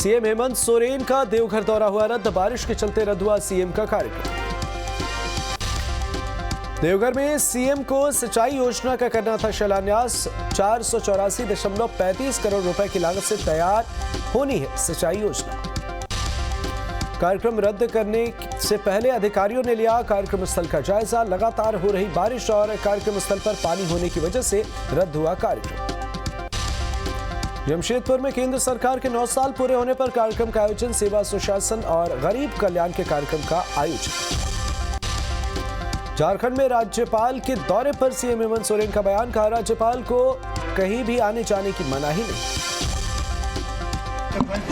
CM Hemant Soren का देवघर दौरा हुआ रद्द, बारिश के चलते रद्द हुआ सीएम का कार्यक्रम। देवघर में सीएम को सिंचाई योजना का करना था शिलान्यास, 484.35 करोड़ रुपए की लागत से तैयार होनी है सिंचाई योजना। कार्यक्रम रद्द करने से पहले अधिकारियों ने लिया कार्यक्रम स्थल का जायजा, लगातार हो रही बारिश और कार्यक्रम स्थल पर पानी होने की वजह से रद्द हुआ कार्यक्रम। जमशेदपुर में केंद्र सरकार के 9 साल पूरे होने पर कार्यक्रम का आयोजन, सेवा सुशासन और गरीब कल्याण के कार्यक्रम का आयोजन। झारखंड में राज्यपाल के दौरे पर सीएम हेमंत सोरेन का बयान, कहा राज्यपाल को कहीं भी आने जाने की मनाही नहीं।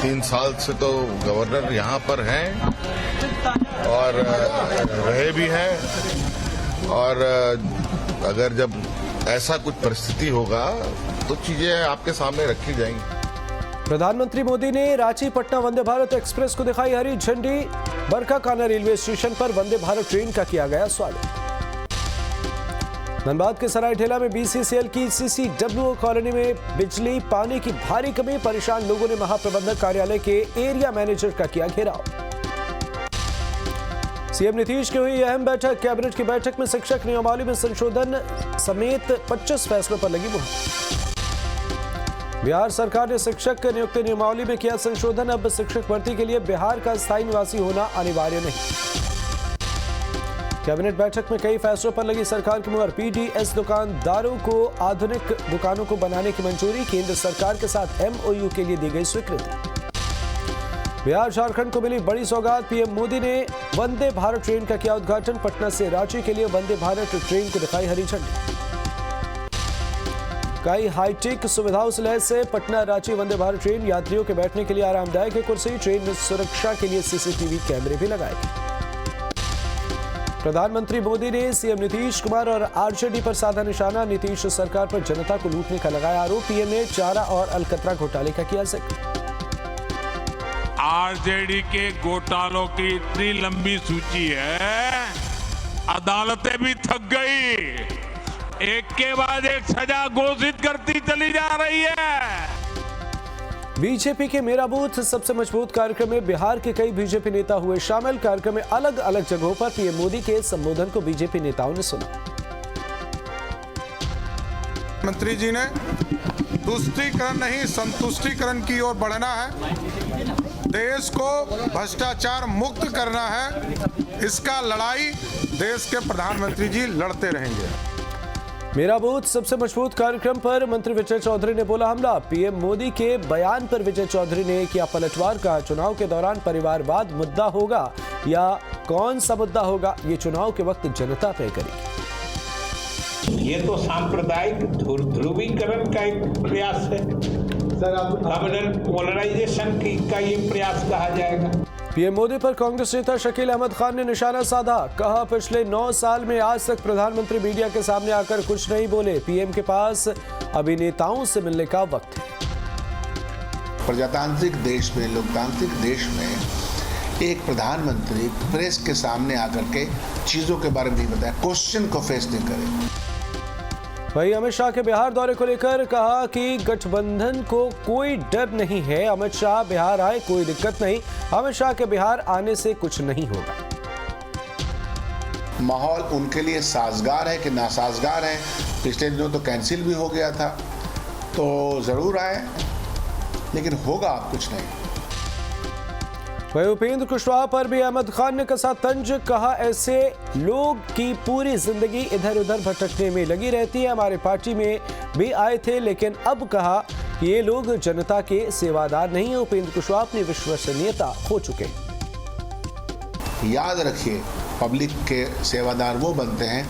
3 साल से तो गवर्नर यहाँ पर हैं और रहे भी हैं, और अगर जब ऐसा कुछ परिस्थिति होगा तो चीजें आपके सामने रखी जाएंगी। प्रधानमंत्री मोदी ने रांची पटना वंदे भारत एक्सप्रेस को दिखाई हरी झंडी, बरकाकाना रेलवे स्टेशन पर वंदे भारत ट्रेन का किया गया स्वागत। धनबाद के सरायढेला में बीसीसीएल की सीसीडब्ल्यू कॉलोनी में बिजली पानी की भारी कमी, परेशान लोगों ने महाप्रबंधक कार्यालय के एरिया मैनेजर का किया घेराव। सीएम नीतीश की हुई अहम बैठक, कैबिनेट की बैठक में शिक्षक नियमावली में संशोधन समेत 25 फैसलों पर लगी मुहर। बिहार सरकार ने शिक्षक नियुक्ति नियमावली में किया संशोधन, अब शिक्षक भर्ती के लिए बिहार का स्थायी निवासी होना अनिवार्य नहीं। कैबिनेट बैठक में कई फैसलों पर लगी सरकार की मुहर, पीडीएस दुकानदारों को आधुनिक दुकानों को बनाने की मंजूरी, केंद्र सरकार के साथ एमओयू के लिए दी गई स्वीकृति। बिहार झारखंड को मिली बड़ी सौगात, पीएम मोदी ने वंदे भारत ट्रेन का किया उद्घाटन, पटना से रांची के लिए वंदे भारत ट्रेन को दिखाई हरी झंडी। कई हाईटेक सुविधाओं से लैस से पटना रांची वंदे भारत ट्रेन, यात्रियों के बैठने के लिए आरामदायक है कुर्सी, ट्रेन में सुरक्षा के लिए सीसीटीवी कैमरे भी लगाए गए। प्रधानमंत्री मोदी ने सीएम नीतीश कुमार और आरजेडी पर साधा निशाना, नीतीश सरकार पर जनता को लूटने का लगाया आरोप, पीएम ने चारा और अलकतरा घोटाले का किया जिक्र। आरजेडी के घोटालों की इतनी लंबी सूची है, अदालतें भी थक गई, एक के बाद एक सजा घोषित करती चली जा रही है। बीजेपी के मेरा बूथ सबसे मजबूत कार्यक्रम में बिहार के कई बीजेपी नेता हुए शामिल, कार्यक्रम में अलग अलग जगहों पर पीएम मोदी के संबोधन को बीजेपी नेताओं ने सुना। मंत्री जी ने तुष्टीकरण नहीं संतुष्टीकरण की ओर बढ़ना है, देश को भ्रष्टाचार मुक्त करना है, इसका लड़ाई देश के प्रधानमंत्री जी लड़ते रहेंगे। मेरा बूथ सबसे मजबूत कार्यक्रम पर मंत्री विजय चौधरी ने बोला हमला, पीएम मोदी के बयान पर विजय चौधरी ने किया पलटवार, का चुनाव के दौरान परिवारवाद मुद्दा होगा या कौन सा मुद्दा होगा, ये चुनाव के वक्त जनता तय करेगी। ये तो सांप्रदायिक ध्रुवीकरण का एक प्रयास है, पोलराइजेशन का ये प्रयास कहा जाएगा। पीएम मोदी पर कांग्रेस नेता शकील अहमद खान ने निशाना साधा, कहा पिछले 9 साल में आज तक प्रधानमंत्री मीडिया के सामने आकर कुछ नहीं बोले, पीएम के पास अभिनेताओं से मिलने का वक्त है। प्रजातांत्रिक देश में, लोकतांत्रिक देश में एक प्रधानमंत्री प्रेस के सामने आकर के चीजों के बारे में नहीं बताया, क्वेश्चन को फेस नहीं करे। वहीं अमित शाह के बिहार दौरे को लेकर कहा कि गठबंधन को कोई डर नहीं है, अमित शाह बिहार आए कोई दिक्कत नहीं, अमित शाह के बिहार आने से कुछ नहीं होगा। माहौल उनके लिए साजगार है कि नासाजगार है, पिछले दिनों तो कैंसिल भी हो गया था, तो जरूर आए, लेकिन होगा कुछ नहीं। वहीं उपेंद्र कुशवाहा पर भी अहमद खान ने कसा तंज, कहा ऐसे लोग की पूरी जिंदगी इधर उधर भटकने में लगी रहती है, हमारे पार्टी में भी आए थे लेकिन अब कहा कि ये लोग जनता के सेवादार नहीं है, उपेंद्र कुशवाहा अपनी विश्वसनीयता खो चुके। याद रखिए, पब्लिक के सेवादार वो बनते हैं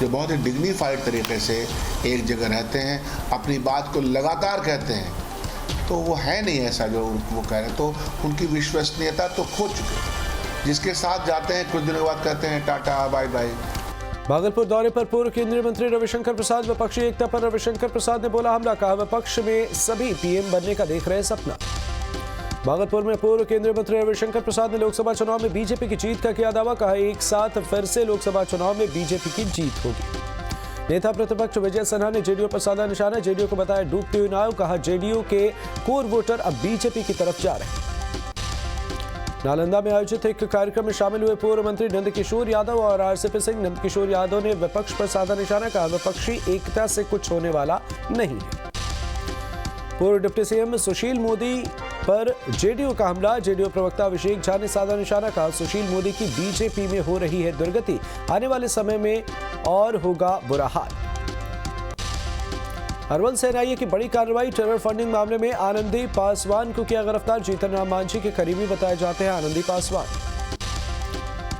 जो बहुत ही डिग्निफाइड तरीके से एक जगह रहते हैं, अपनी बात को लगातार कहते हैं, तो वो है नहीं ऐसा जो वो कह रहे हैं, तो उनकी विश्वसनीयता तो खो चुके। जिसके साथ जाते हैं कुछ दिनों के बाद कहते हैं टाटा बाय बाय। भागलपुर दौरे पर पूर्व केंद्रीय मंत्री रविशंकर प्रसाद, विपक्षी एकता पर रविशंकर प्रसाद ने बोला हमला, कहा विपक्ष में सभी पीएम बनने का देख रहे सपना। भागलपुर में पूर्व केंद्रीय मंत्री रविशंकर प्रसाद ने लोकसभा चुनाव में बीजेपी की जीत का किया दावा, कहा एक साथ फिर से लोकसभा चुनाव में बीजेपी की जीत होगी। नेता प्रतिपक्ष विजय सिन्हा ने जेडीयू पर साधा निशाना, जेडीयू को बताया डूबती हुई नाव, कहा जेडीयू के कोर वोटर अब बीजेपी की तरफ जा रहे हैं। नालंदा में आयोजित एक कार्यक्रम में शामिल हुए पूर्व मंत्री नंदकिशोर यादव और आरसीपी सिंह। नंदकिशोर यादव ने विपक्ष पर साधा निशाना, कहा विपक्षी एकता से कुछ होने वाला नहीं है। पूर्व डिप्टी सीएम सुशील मोदी पर जेडीयू का हमला। जेडीयू प्रवक्ता अभिषेक झा ने साधा निशाना, कहा सुशील मोदी की बीजेपी में हो रही है दुर्गति, आने वाले समय में और होगा बुरा हाल। अरवल से एनआईए की बड़ी कार्रवाई। टेरर फंडिंग मामले में आनंदी पासवान को किया गिरफ्तार। जीतन राम मांझी के करीबी बताए जाते हैं आनंदी पासवान।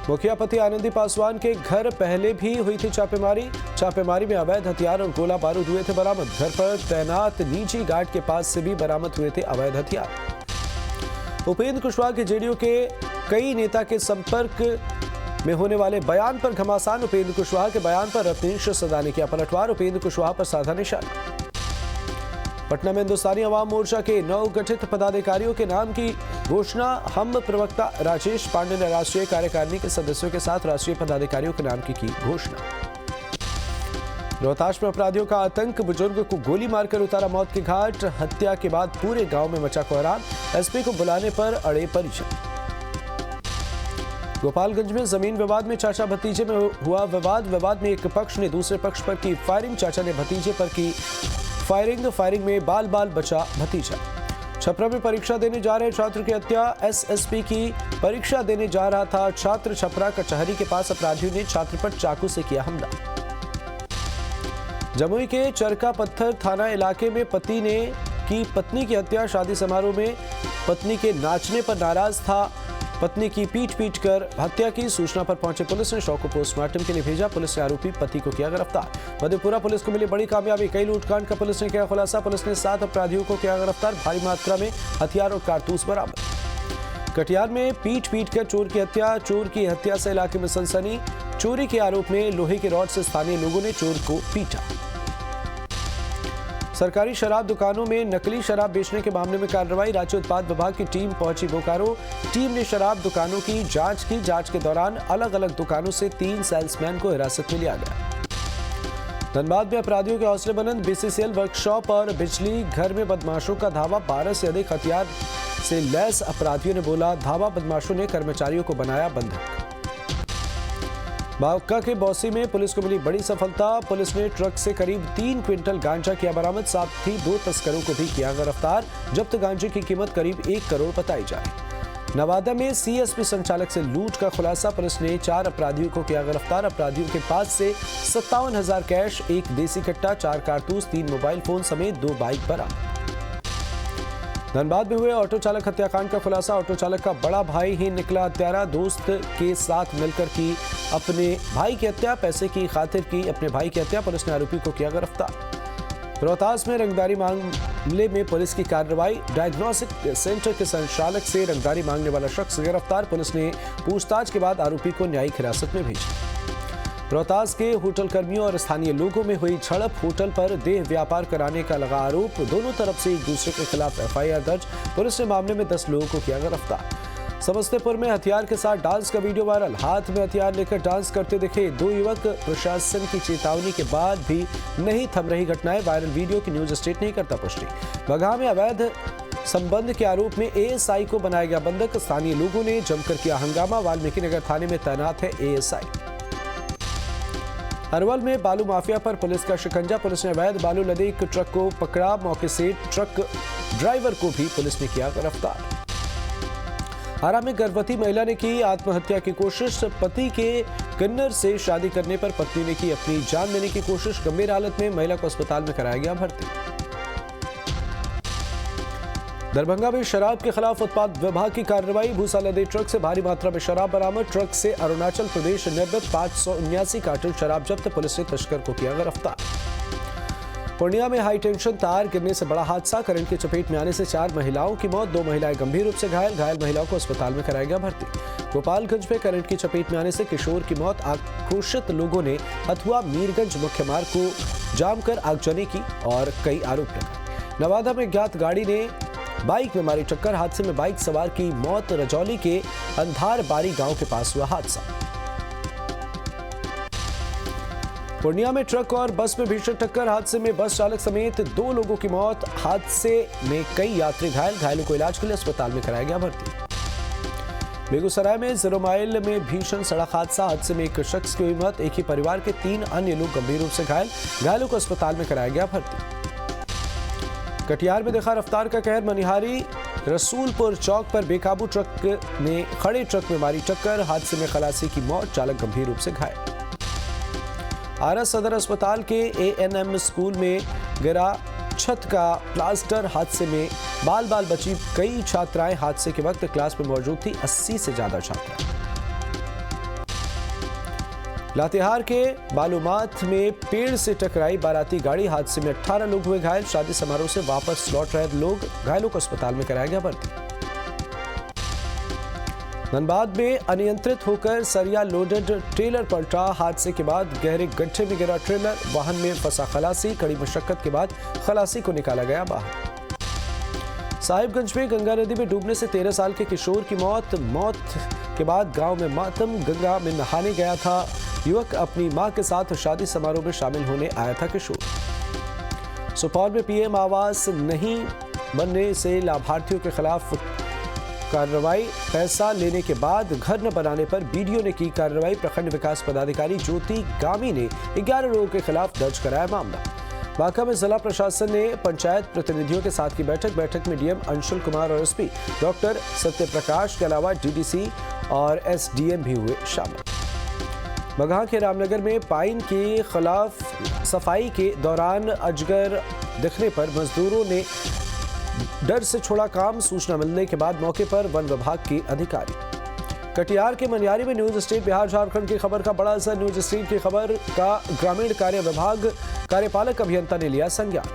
मुखिया पति आनंदी पासवान के घर पहले भी हुई थी छापेमारी। छापेमारी में अवैध हथियार और गोला बारूद हुए थे बरामद। घर पर तैनात निजी गार्ड के पास से भी बरामद हुए थे अवैध हथियार। उपेंद्र कुशवाहा के जेडीयू के कई नेता के संपर्क में होने वाले बयान पर घमासान। उपेंद्र कुशवाहा के बयान पर रत्नेश सदा ने किया पलटवार। उपेंद्र कुशवाहा पर साधा निशाना। पटना में हिंदुस्तानी अवाम मोर्चा के नवगठित पदाधिकारियों के नाम की घोषणा। हम प्रवक्ता राजेश पांडे ने राष्ट्रीय कार्यकारिणी के सदस्यों के साथ राष्ट्रीय पदाधिकारियों के नाम की घोषणा। रोहतास में अपराधियों का आतंक। बुजुर्ग को गोली मारकर उतारा मौत के घाट। हत्या के बाद पूरे गांव में मचा कोहराम। एसपी को बुलाने पर अड़े परिजन। गोपालगंज में जमीन विवाद में चाचा भतीजे में हुआ विवाद। विवाद में एक पक्ष ने दूसरे पक्ष पर की फायरिंग। चाचा ने भतीजे पर की फायरिंग में बाल बाल बचा भतीजा। छपरा में परीक्षा देने जा रहे छात्र की हत्या। एसएसपी की परीक्षा देने जा रहा था छात्र। छपरा कचहरी के पास अपराधियों ने छात्र पर चाकू से किया हमला। जमुई के चरका पत्थर थाना इलाके में पति ने की पत्नी की हत्या। शादी समारोह में पत्नी के नाचने पर नाराज था। पत्नी की पीट कर हत्या की। सूचना पर पहुंचे पुलिस ने शव को पोस्टमार्टम के लिए भेजा। पुलिस ने आरोपी पति को किया गिरफ्तार। मधेपुरा पुलिस को मिली बड़ी कामयाबी। कई लूटकांड का पुलिस ने किया खुलासा। पुलिस ने 7 अपराधियों को किया गिरफ्तार। भारी मात्रा में हथियार और कारतूस बरामद। कटिहार में पीट कर चोर की हत्या। चोर की हत्या से इलाके में सनसनी। चोरी के आरोप में लोहे के रॉड से स्थानीय लोगों ने चोर को पीटा। सरकारी शराब दुकानों में नकली शराब बेचने के मामले में कार्रवाई। राज्य उत्पाद विभाग की टीम पहुंची बोकारो। टीम ने शराब दुकानों की जांच की। जांच के दौरान अलग अलग दुकानों से 3 सेल्समैन को हिरासत में लिया गया। धनबाद में अपराधियों के हौसले बुलंद। बीसीसीएल वर्कशॉप और बिजली घर में बदमाशों का धावा। 12 से अधिक हथियार से लैस अपराधियों ने बोला धावा। बदमाशों ने कर्मचारियों को बनाया बंधक। बांका के बौसी में पुलिस को मिली बड़ी सफलता। पुलिस ने ट्रक से करीब 3 क्विंटल गांजा किया बरामद। साथ ही 2 तस्करों को भी किया गिरफ्तार। जब्त गांजे की कीमत करीब 1 करोड़ बताई जा रही। नवादा में सीएसपी संचालक से लूट का खुलासा। पुलिस ने 4 अपराधियों को किया गिरफ्तार। अपराधियों के पास से 57,000 कैश, 1 देसी कट्टा, 4 कारतूस, 3 मोबाइल फोन समेत 2 बाइक बरामद। धनबाद में हुए ऑटो चालक हत्याकांड का खुलासा। ऑटो चालक का बड़ा भाई ही निकला हत्यारा। दोस्त के साथ मिलकर की अपने भाई की हत्या। पैसे की खातिर की अपने भाई की हत्या। पुलिस ने आरोपी को किया गिरफ्तार। रोहतास में रंगदारी मामले में पुलिस की कार्रवाई। डायग्नोस्टिक सेंटर के संचालक से रंगदारी मांगने वाला शख्स गिरफ्तार। पुलिस ने पूछताछ के बाद आरोपी को न्यायिक हिरासत में भेजा। रोहतास के होटल कर्मियों और स्थानीय लोगों में हुई झड़प। होटल पर देह व्यापार कराने का लगा आरोप। दोनों तरफ से एक दूसरे के खिलाफ एफआईआर दर्ज। पुलिस ने मामले में 10 लोगों को किया गिरफ्तार। समस्तीपुर में हथियार के साथ डांस का वीडियो वायरल। हाथ में हथियार लेकर डांस करते दिखे 2 युवक। प्रशासन की चेतावनी के बाद भी नहीं थम रही घटनाएं। वायरल वीडियो की न्यूज स्टेट नहीं करता पुष्टि। बगहा में अवैध संबंध के आरोप में एएसआई को बनाया गया बंधक। स्थानीय लोगों ने जमकर किया हंगामा। वाल्मीकि नगर थाने में तैनात है एएसआई। अरवल में बालू माफिया पर पुलिस का शिकंजा। पुलिस ने अवैध बालू लदे एक ट्रक को पकड़ा। मौके से ट्रक ड्राइवर को भी पुलिस ने किया गिरफ्तार। आरा में गर्भवती महिला ने की आत्महत्या की कोशिश। पति के किन्नर से शादी करने पर पत्नी ने की अपनी जान लेने की कोशिश। गंभीर हालत में महिला को अस्पताल में कराया गया भर्ती। दरभंगा में शराब के खिलाफ उत्पाद विभाग की कार्रवाई। भूसा लदे ट्रक से भारी मात्रा में शराब बरामद। ट्रक से अरुणाचल प्रदेश निर्मित 579 कार्टन शराब जब्त। पुलिस ने तस्कर को किया गिरफ्तार। पूर्णिया में हाई टेंशन तार गिरने से बड़ा हादसा। करंट की चपेट में आने से 4 महिलाओं की मौत। 2 महिलाएं गंभीर रूप से घायल। घायल महिलाओं को अस्पताल में कराया गया भर्ती। गोपालगंज में करंट की चपेट में आने से किशोर की मौत। आक्रोशित लोगों ने हथुआ मीरगंज मुख्य मार्ग को जाम कर आगजनी की और कई आरोप लगाए। नवादा में ज्ञात गाड़ी ने बाइक में मारी टक्कर। हादसे में बाइक सवार की मौत। रजौली के अंधार बारी गांव के पास हुआ हादसा। पूर्णिया में ट्रक और बस में भीषण टक्कर। हादसे में बस चालक समेत 2 लोगों की मौत। हादसे में कई यात्री घायल। घायलों को इलाज के लिए अस्पताल में कराया गया भर्ती। बेगूसराय में जिरोमाइल में भीषण सड़क हादसे में एक शख्स की हुई मौत। एक ही परिवार के 3 अन्य लोग गंभीर रूप से घायलों को अस्पताल में कराया गया भर्ती। कटिहार में देखा रफ्तार का कहर। मनिहारी रसूलपुर चौक पर बेकाबू ट्रक ने खड़े ट्रक में मारी टक्कर। हादसे में खलासी की मौत, चालक गंभीर रूप से घायल। आरा सदर अस्पताल के ANM स्कूल में गिरा छत का प्लास्टर। हादसे में बाल बची कई छात्राएं। हादसे के वक्त क्लास में मौजूद थी 80 से ज्यादा छात्राएं। लातेहार के बालूमाथ में पेड़ से टकराई बाराती गाड़ी। हादसे में 18 लोग हुए घायल। शादी समारोह से वापस लौट रहे लोग घायलों को अस्पताल में कराया गया भर्ती। धनबाद में अनियंत्रित होकर सरिया लोडेड ट्रेलर पलटा। हादसे के बाद गहरे गड्ढे में गिरा ट्रेलर। वाहन में फंसा खलासी। कड़ी मशक्कत के बाद खलासी को निकाला गया बाहर। साहिबगंज में गंगा नदी में डूबने से 13 साल के किशोर की मौत के बाद गांव में मातम। गंगा में नहाने गया था युवक। अपनी मां के साथ शादी समारोह में शामिल होने आया था किशोर। सुपौल में PM आवास नहीं बनने से लाभार्थियों के खिलाफ कार्रवाई। पैसा लेने के बाद घर न बनाने पर BDO ने की कार्रवाई। प्रखंड विकास पदाधिकारी ज्योति गामी ने 11 लोगों के खिलाफ दर्ज कराया मामला। बांका में जिला प्रशासन ने पंचायत प्रतिनिधियों के साथ की बैठक में DM अंशुल कुमार और SP डॉक्टर सत्यप्रकाश के अलावा DDC और SDM भी हुए शामिल। बगहा के रामनगर में पाइन के खिलाफ सफाई के दौरान अजगर दिखने पर मजदूरों ने डर से छोड़ा काम। सूचना मिलने के बाद मौके पर वन विभाग के अधिकारी। कटिहार के मनियारी में न्यूज स्ट्रीट बिहार झारखंड की खबर का बड़ा असर। न्यूज स्ट्रीट की खबर का ग्रामीण कार्य विभाग कार्यपालक अभियंता ने लिया संज्ञान।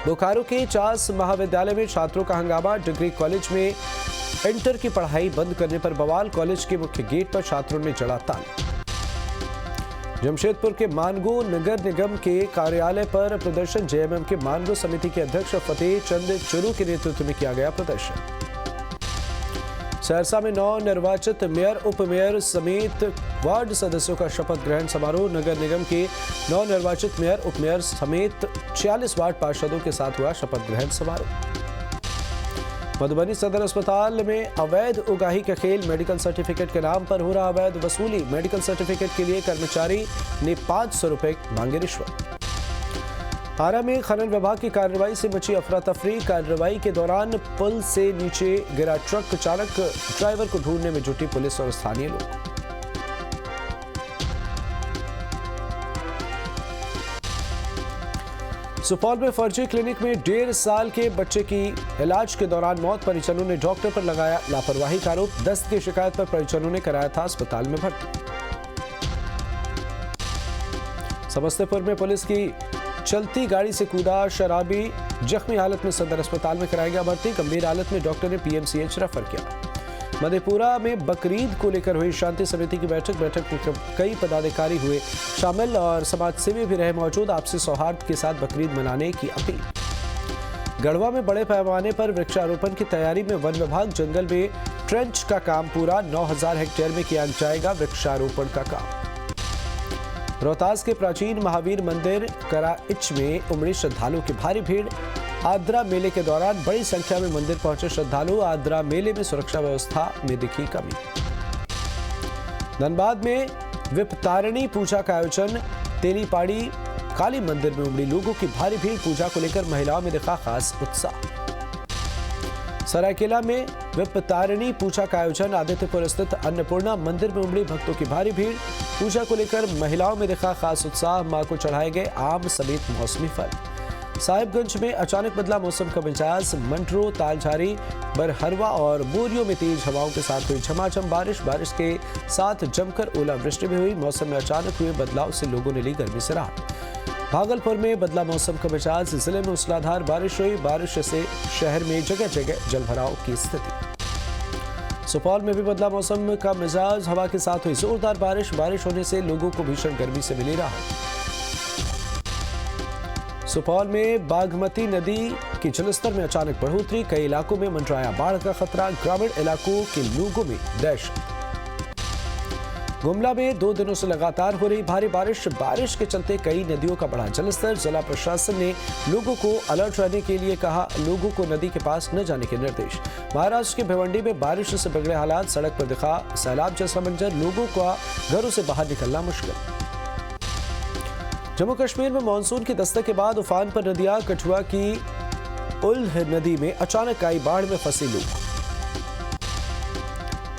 बोकारो के चास महाविद्यालय में छात्रों का हंगामा। डिग्री कॉलेज में इंटर की पढ़ाई बंद करने पर बवाल। कॉलेज के मुख्य गेट पर छात्रों ने जड़ा ताला। जमशेदपुर के मानगो नगर निगम के कार्यालय पर प्रदर्शन। JMM के मानगो समिति के अध्यक्ष फतेह चंद चुरू के नेतृत्व में किया गया प्रदर्शन। सहरसा में नवनिर्वाचित मेयर उप मेयर समेत वार्ड सदस्यों का शपथ ग्रहण समारोह। नगर निगम के नवनिर्वाचित मेयर उप मेयर समेत 46 वार्ड पार्षदों के साथ हुआ शपथ ग्रहण समारोह। मधुबनी सदर अस्पताल में अवैध उगाही का खेल। मेडिकल सर्टिफिकेट के नाम पर हो रहा अवैध वसूली। मेडिकल सर्टिफिकेट के लिए कर्मचारी ने 500 रुपए मांगे रिश्वत। आरा में खनन विभाग की कार्रवाई से मची अफरा तफरी। कार्रवाई के दौरान पुल से नीचे गिरा ट्रक। चालक ड्राइवर को ढूंढने में जुटी पुलिस और स्थानीय लोग। सुपौल में फर्जी क्लिनिक में 1.5 साल के बच्चे की इलाज के दौरान मौत। परिजनों ने डॉक्टर पर लगाया लापरवाही का आरोप। दस्त की शिकायत पर परिजनों ने कराया था अस्पताल में भर्ती। समस्तीपुर में पुलिस की चलती गाड़ी से कूदा शराबी। जख्मी हालत में सदर अस्पताल में कराया गया भर्ती। गंभीर हालत में डॉक्टर ने PMCH रेफर किया। मधेपुरा में बकरीद को लेकर हुई शांति समिति की बैठक में कई पदाधिकारी हुए शामिल और समाज सेवी भी रहे मौजूद। आपसी सौहार्द के साथ बकरीद मनाने की अपील। गढ़वा में बड़े पैमाने पर वृक्षारोपण की तैयारी में वन विभाग। जंगल में ट्रेंच का काम पूरा। 9000 हेक्टेयर में किया जाएगा वृक्षारोपण का काम। रोहतास के प्राचीन महावीर मंदिर कराइच में उमड़ी श्रद्धालुओं की भारी भीड़। आद्रा मेले के दौरान बड़ी संख्या में मंदिर पहुंचे श्रद्धालु। आद्रा मेले में सुरक्षा व्यवस्था में दिखी कमी। धनबाद में विपतारिणी पूजा का आयोजन। तेलीपाड़ी काली मंदिर में उमड़ी लोगों की भारी भीड़। पूजा को लेकर महिलाओं में दिखा खास उत्साह। सरायकेला में विपतारिणी पूजा का आयोजन। आदित्यपुर स्थित अन्नपूर्णा मंदिर में उमड़ी भक्तों की भारी भीड़। पूजा को लेकर महिलाओं में दिखा खास उत्साह। मां को चढ़ाए गए आम समेत मौसमी फल। साहिबगंज में अचानक बदला मौसम का मिजाज। मंडरो, तालझारी, बरहरवा और बोरियो में तेज हवाओं के साथ हुई झमाझम बारिश। बारिश के साथ जमकर ओलावृष्टि भी हुई। मौसम में अचानक हुए बदलाव से लोगों ने ली गर्मी से राहत। भागलपुर में बदला मौसम का मिजाज। जिले में मूसलाधार बारिश हुई। बारिश से शहर में जगह जगह जलभराव की स्थिति। सुपौल में भी बदला मौसम का मिजाज। हवा के साथ हुई जोरदार बारिश। बारिश होने से लोगों को भीषण गर्मी से मिली राहत। सुपौल में बागमती नदी की जलस्तर में अचानक बढ़ोतरी। कई इलाकों में मंडराया बाढ़ का खतरा। ग्रामीण इलाकों के लोगों में दहशत। गुमला में 2 दिनों से लगातार हो रही भारी बारिश के चलते कई नदियों का बढ़ा जलस्तर। जिला प्रशासन ने लोगों को अलर्ट रहने के लिए कहा, लोगों को नदी के पास न जाने के निर्देश। महाराष्ट्र के भिवंडी में बारिश से बिगड़े हालात, सड़क पर दिखा सैलाब जैसा मंजर, लोगों का घरों से बाहर निकलना मुश्किल। जम्मू कश्मीर में मानसून की दस्तक के बाद उफान पर नदियां, कठुआ की उल्ह नदी में अचानक आई बाढ़ में फंसी लोग।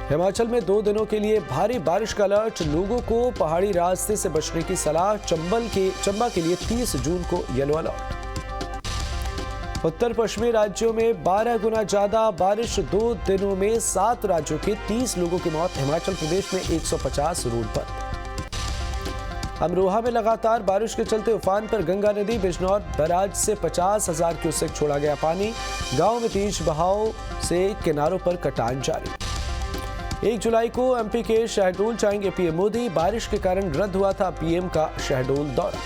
हिमाचल में 2 दिनों के लिए भारी बारिश का अलर्ट, लोगों को पहाड़ी रास्ते से बचने की सलाह। चंबा के लिए 30 जून को येलो अलर्ट। उत्तर पश्चिमी राज्यों में 12 गुना ज्यादा बारिश, 2 दिनों में 7 राज्यों के 30 लोगों की मौत। हिमाचल प्रदेश में 150 रोड बंद। अमरोहा में लगातार बारिश के चलते उफान पर गंगा नदी, बिजनौर बैराज से 50,000 क्यूसेक छोड़ा गया पानी। गांव में तेज बहाव से किनारों पर कटान जारी। 1 जुलाई को एमपी के शहडोल जाएंगे पीएम मोदी, बारिश के कारण रद्द हुआ था पीएम का शहडोल दौरा।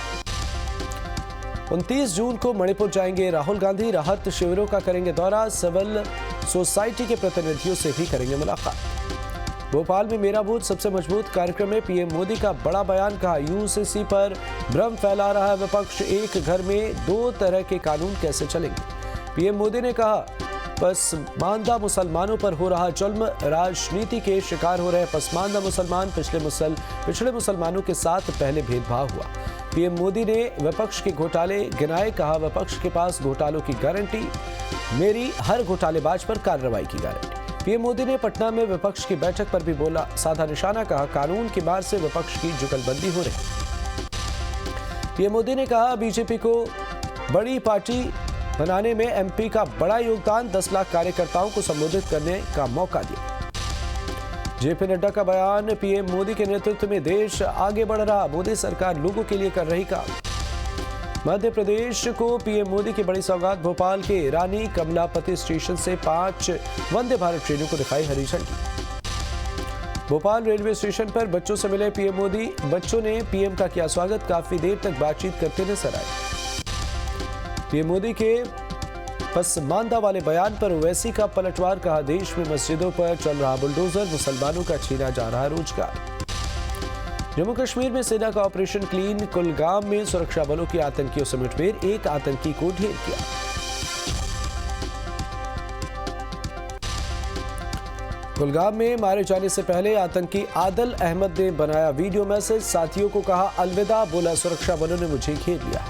29 जून को मणिपुर जाएंगे राहुल गांधी, राहत शिविरों का करेंगे दौरा, सिविल सोसाइटी के प्रतिनिधियों से भी करेंगे मुलाकात। भोपाल में मेरा बूथ सबसे मजबूत कार्यक्रम में पीएम मोदी का बड़ा बयान, कहा यूसीसी पर भ्रम फैला रहा है विपक्ष, एक घर में 2 तरह के कानून कैसे चलेंगे। पीएम मोदी ने कहा, पसमानदा मुसलमानों पर हो रहा जुल्म, राजनीति के शिकार हो रहे पसमानदा मुसलमान, पिछड़े मुसलमानों के साथ पहले भेदभाव हुआ। पीएम मोदी ने विपक्ष के घोटाले गिनाए, कहा विपक्ष के पास घोटालों की गारंटी, मेरी हर घोटालेबाज पर कार्रवाई की गारंटी। पीएम मोदी ने पटना में विपक्ष की बैठक पर भी बोला, साधा निशाना, कहा कानून की मार से विपक्ष की जुगलबंदी हो रही। पीएम मोदी ने कहा बीजेपी को बड़ी पार्टी बनाने में एमपी का बड़ा योगदान, 10 लाख कार्यकर्ताओं को संबोधित करने का मौका दिया। जेपी नड्डा का बयान, पीएम मोदी के नेतृत्व में देश आगे बढ़ रहा, मोदी सरकार लोगों के लिए कर रही काम। मध्य प्रदेश को पीएम मोदी की बड़ी सौगात, भोपाल के रानी कमलापति स्टेशन से 5 वंदे भारत ट्रेनों को दिखाई हरी झंडी। भोपाल रेलवे स्टेशन पर बच्चों से मिले पीएम मोदी, बच्चों ने पीएम का किया स्वागत, काफी देर तक बातचीत करते नजर आए। पीएम मोदी के पसमानदा वाले बयान पर ओवैसी का पलटवार, कहा देश में मस्जिदों पर चल रहा बुलडोजर, मुसलमानों का छीना जा रहा रोजगार। जम्मू कश्मीर में सेना का ऑपरेशन क्लीन, कुलगाम में सुरक्षा बलों की आतंकियों से मुठभेड़, 1 आतंकी को ढेर किया। कुलगाम में मारे जाने से पहले आतंकी आदिल अहमद ने बनाया वीडियो मैसेज, साथियों को कहा अलविदा, बोला सुरक्षा बलों ने मुझे घेर लिया।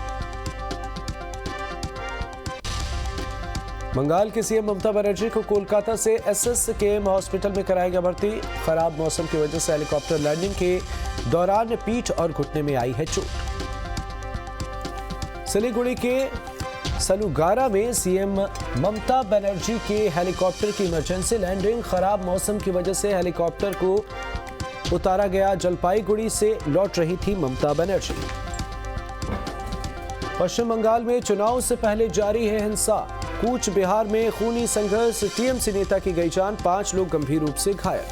बंगाल की सीएम ममता बनर्जी को कोलकाता से एसएसकेएम हॉस्पिटल में कराया गया भर्ती, खराब मौसम की वजह से हेलीकॉप्टर लैंडिंग के दौरान पीठ और घुटने में आई है चोट। सिलीगुड़ी के सलुगारा में सीएम ममता बनर्जी के हेलीकॉप्टर की इमरजेंसी लैंडिंग, खराब मौसम की वजह से हेलीकॉप्टर को उतारा गया। जलपाईगुड़ी से लौट रही थी ममता बनर्जी। पश्चिम बंगाल में चुनाव से पहले जारी है हिंसा, कूच बिहार में खूनी संघर्ष, टीएमसी नेता की गई जान, 5 लोग गंभीर रूप से घायल।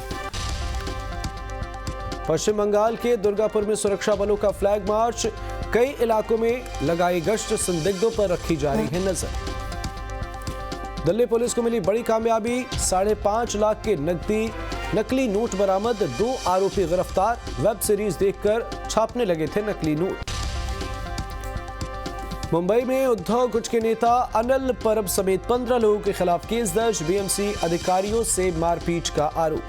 पश्चिम बंगाल के दुर्गापुर में सुरक्षा बलों का फ्लैग मार्च, कई इलाकों में लगाई गश्त, संदिग्धों पर रखी जा रही है नजर। दिल्ली पुलिस को मिली बड़ी कामयाबी, 5.5 लाख के नकली नोट बरामद, 2 आरोपी गिरफ्तार, वेब सीरीज देखकर छापने लगे थे नकली नोट। मुंबई में उद्धव गुट के नेता अनिल परब समेत 15 लोगों के खिलाफ केस दर्ज, बीएमसी अधिकारियों से मारपीट का आरोप।